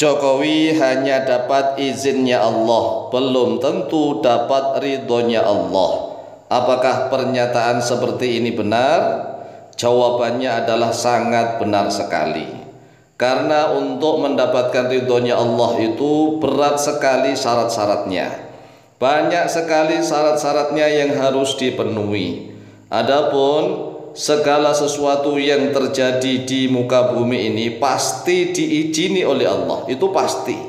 Jokowi hanya dapat izinnya Allah, belum tentu dapat ridhonya Allah. Apakah pernyataan seperti ini benar? Jawabannya adalah sangat benar sekali. Karena untuk mendapatkan ridhonya Allah itu berat sekali syarat-syaratnya. Banyak sekali syarat-syaratnya yang harus dipenuhi. Adapun segala sesuatu yang terjadi di muka bumi ini pasti diizini oleh Allah, itu pasti.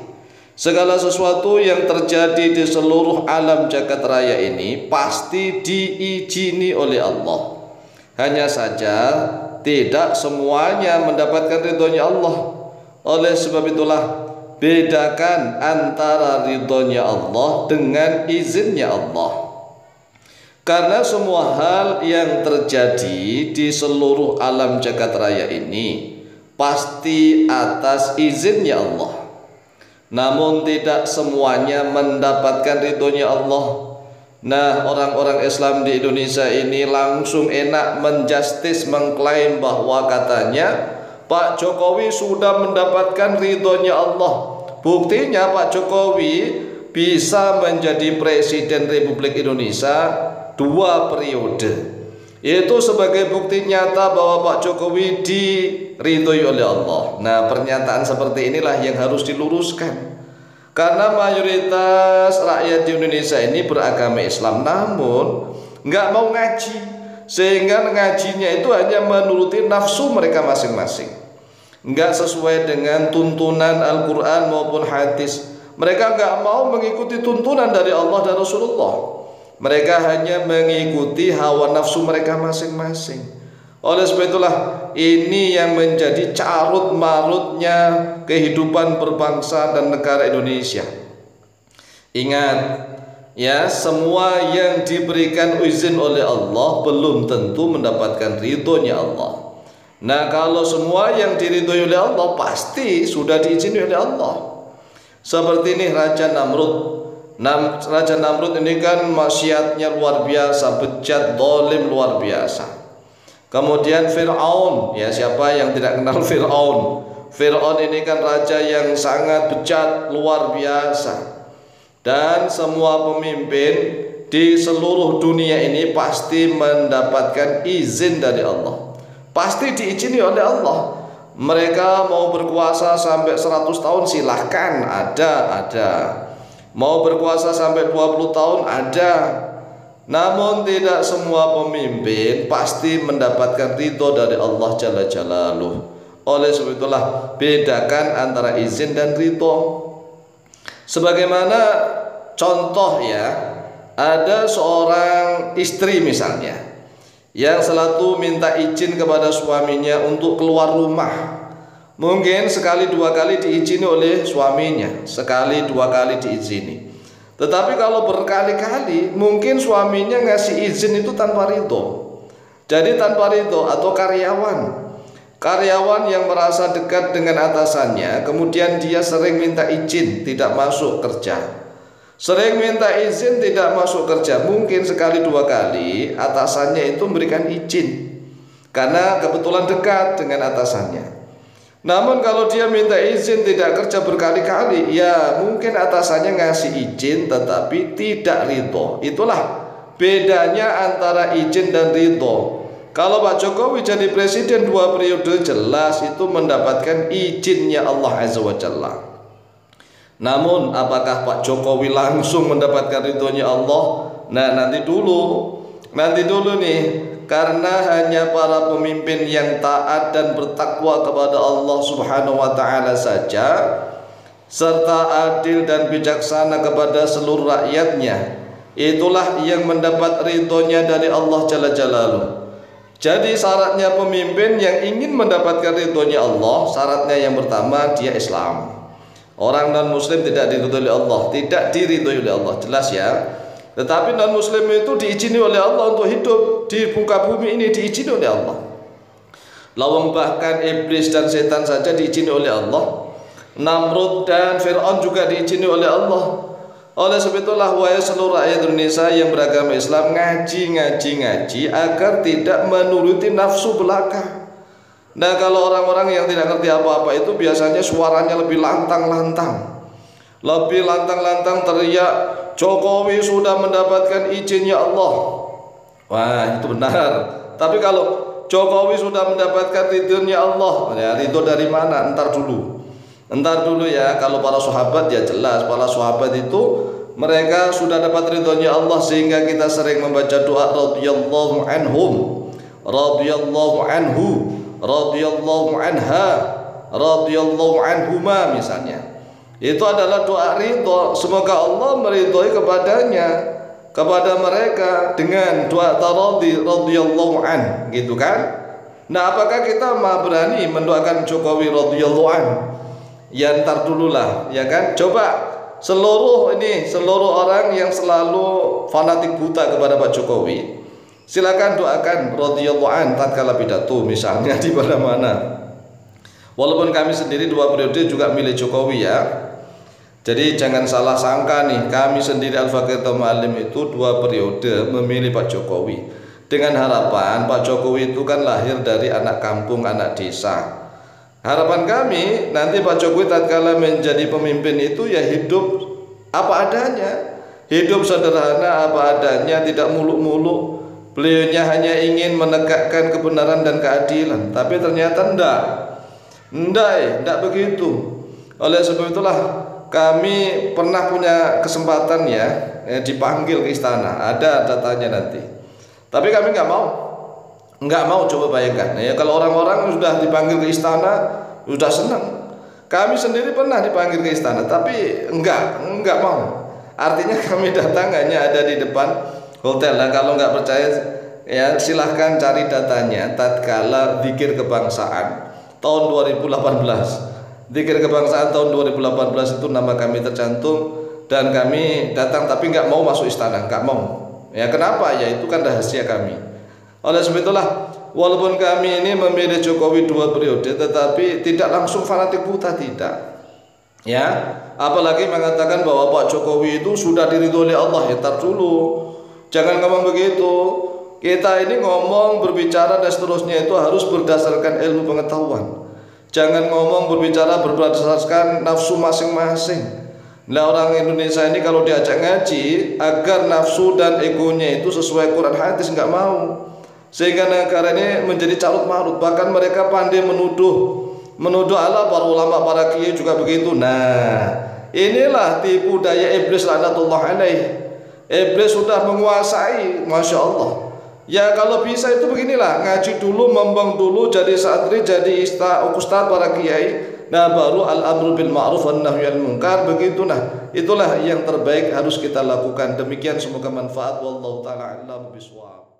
Segala sesuatu yang terjadi di seluruh alam jagat raya ini pasti diizini oleh Allah. Hanya saja tidak semuanya mendapatkan ridhonya Allah. Oleh sebab itulah bedakan antara ridhonya Allah dengan izinnya Allah. Karena semua hal yang terjadi di seluruh alam jagat raya ini pasti atas izinnya Allah. Namun tidak semuanya mendapatkan ridhonya Allah. Nah, orang-orang Islam di Indonesia ini langsung enak menjustis, mengklaim bahwa katanya Pak Jokowi sudah mendapatkan ridhonya Allah. Buktinya Pak Jokowi bisa menjadi Presiden Republik Indonesia 2 periode. Itu sebagai bukti nyata bahwa Pak Jokowi diridhoi oleh Allah. Nah, pernyataan seperti inilah yang harus diluruskan. Karena mayoritas rakyat di Indonesia ini beragama Islam, namun nggak mau ngaji, sehingga ngajinya itu hanya menuruti nafsu mereka masing-masing, nggak sesuai dengan tuntunan Al-Quran maupun hadis. Mereka nggak mau mengikuti tuntunan dari Allah dan Rasulullah. Mereka hanya mengikuti hawa nafsu mereka masing-masing. Oleh sebab itulah ini yang menjadi carut marutnya kehidupan berbangsa dan negara Indonesia. Ingat ya, semua yang diberikan izin oleh Allah belum tentu mendapatkan ridhonya Allah. Nah, kalau semua yang diridhoi oleh Allah pasti sudah diizini oleh Allah. Seperti ini Raja Namrud. Raja Namrud ini kan maksiatnya luar biasa, bejat, dolim luar biasa. Kemudian Fir'aun, ya siapa yang tidak kenal Fir'aun? Fir'aun ini kan raja yang sangat bejat, luar biasa. Dan semua pemimpin di seluruh dunia ini pasti mendapatkan izin dari Allah. Pasti diizini oleh Allah. Mereka mau berkuasa sampai 100 tahun silahkan, ada. Mau berkuasa sampai 20 tahun ada. Namun tidak semua pemimpin pasti mendapatkan ridho dari Allah Jalla Jalaluh. Oleh sebab itulah bedakan antara izin dan ridho. Sebagaimana contoh ya, ada seorang istri misalnya yang selalu minta izin kepada suaminya untuk keluar rumah. Mungkin sekali 2 kali diizini oleh suaminya, sekali 2 kali diizini. Tetapi kalau berkali-kali mungkin suaminya ngasih izin itu tanpa ridho. Jadi tanpa ridho, atau karyawan yang merasa dekat dengan atasannya, kemudian dia sering minta izin tidak masuk kerja. Sering minta izin tidak masuk kerja, mungkin sekali 2 kali atasannya itu memberikan izin karena kebetulan dekat dengan atasannya. Namun kalau dia minta izin tidak kerja berkali-kali, ya mungkin atasannya ngasih izin tetapi tidak ridho. Itulah bedanya antara izin dan ridho. Kalau Pak Jokowi jadi presiden 2 periode, jelas itu mendapatkan izinnya Allah Azza wa Jalla. Namun apakah Pak Jokowi langsung mendapatkan ridhonya Allah? Nah, nanti dulu nih. Karena hanya para pemimpin yang taat dan bertakwa kepada Allah Subhanahu wa Ta'ala saja, serta adil dan bijaksana kepada seluruh rakyatnya, itulah yang mendapat ridhonya dari Allah Jalla Jalaluh. Jadi syaratnya pemimpin yang ingin mendapatkan ridhonya Allah, syaratnya yang pertama dia Islam. Orang non muslim tidak diridhoi oleh Allah, tidak diridhoi oleh Allah, jelas ya. Tetapi non muslim itu diizini oleh Allah untuk hidup di muka bumi ini, diizini oleh Allah. Lawang bahkan iblis dan setan saja diizini oleh Allah. Namrud dan Fir'aun juga diizini oleh Allah. Oleh sebab itulah wahai seluruh rakyat Indonesia yang beragama Islam, ngaji agar tidak menuruti nafsu belaka. Nah, kalau orang-orang yang tidak ngerti apa-apa itu biasanya suaranya lebih lantang-lantang. Lebih lantang-lantang teriak, Jokowi sudah mendapatkan izinnya Allah. Wah, itu benar. Tapi kalau Jokowi sudah mendapatkan ridhonya Allah, ya ridho dari mana? Entar dulu ya. Kalau para sahabat ya jelas, para sahabat itu mereka sudah dapat ridhonya Allah, sehingga kita sering membaca doa radhiyallahu anhum, radhiyallahu anhu, radhiyallahu anha, radhiyallahu anhuma misalnya. Itu adalah doa ridho, semoga Allah meridhoi kepada mereka dengan doa taradhi radhiyallahu an, gitu kan. Nah, apakah kita berani mendoakan Jokowi radhiyallahu an? Ya ntar dulu lah, ya kan. Coba seluruh orang yang selalu fanatik buta kepada Pak Jokowi, silakan doakan radhiyallahu an tatkala pidato misalnya di mana-mana. Walaupun kami sendiri 2 periode juga milih Jokowi ya. Jadi jangan salah sangka nih, kami sendiri Al-Fakir Taumalim itu 2 periode memilih Pak Jokowi dengan harapan Pak Jokowi itu kan lahir dari anak kampung, anak desa. Harapan kami nanti Pak Jokowi tatkala menjadi pemimpin itu ya hidup apa adanya, hidup sederhana apa adanya, tidak muluk-muluk. Beliaunya hanya ingin menegakkan kebenaran dan keadilan, tapi ternyata enggak begitu. Oleh sebab itulah kami pernah punya kesempatan ya dipanggil ke istana, ada datanya nanti. Tapi kami nggak mau coba bayangkan ya, kalau orang-orang sudah dipanggil ke istana sudah senang. Kami sendiri pernah dipanggil ke istana, tapi enggak mau. Artinya kami datang hanya ada di depan hotel. Nah, kalau nggak percaya ya silahkan cari datanya tatkala zikir kebangsaan tahun 2018. Zikir kebangsaan tahun 2018 itu nama kami tercantum dan kami datang, tapi nggak mau masuk istana, nggak mau. Ya kenapa? Ya itu kan rahasia kami. Oleh sebab itulah walaupun kami ini memilih Jokowi 2 periode, tetapi tidak langsung fanatik buta, tidak. Ya, apalagi mengatakan bahwa Pak Jokowi itu sudah diridhoi oleh Allah. Ya tar dulu, jangan ngomong begitu. Kita ini ngomong, berbicara dan seterusnya itu harus berdasarkan ilmu pengetahuan. Jangan ngomong berbicara berdasarkan nafsu masing-masing. Nah, orang Indonesia ini kalau diajak ngaji agar nafsu dan egonya itu sesuai Quran hadis nggak mau, sehingga negara ini menjadi carut marut. Bahkan mereka pandai menuduh Allah, para ulama, para kiai juga begitu. Nah, inilah tipu daya iblis laknatullah alaih. Iblis sudah menguasai, masya Allah. Ya kalau bisa itu beginilah, ngaji dulu, membang dulu, jadi santri, jadi ustaz, para kiai. Nah baru al-amru bil ma'ruf wan nahyi anil munkar, begitu. Nah itulah yang terbaik harus kita lakukan. Demikian, semoga manfaat. Wallahu ta'ala a'lam bishawab.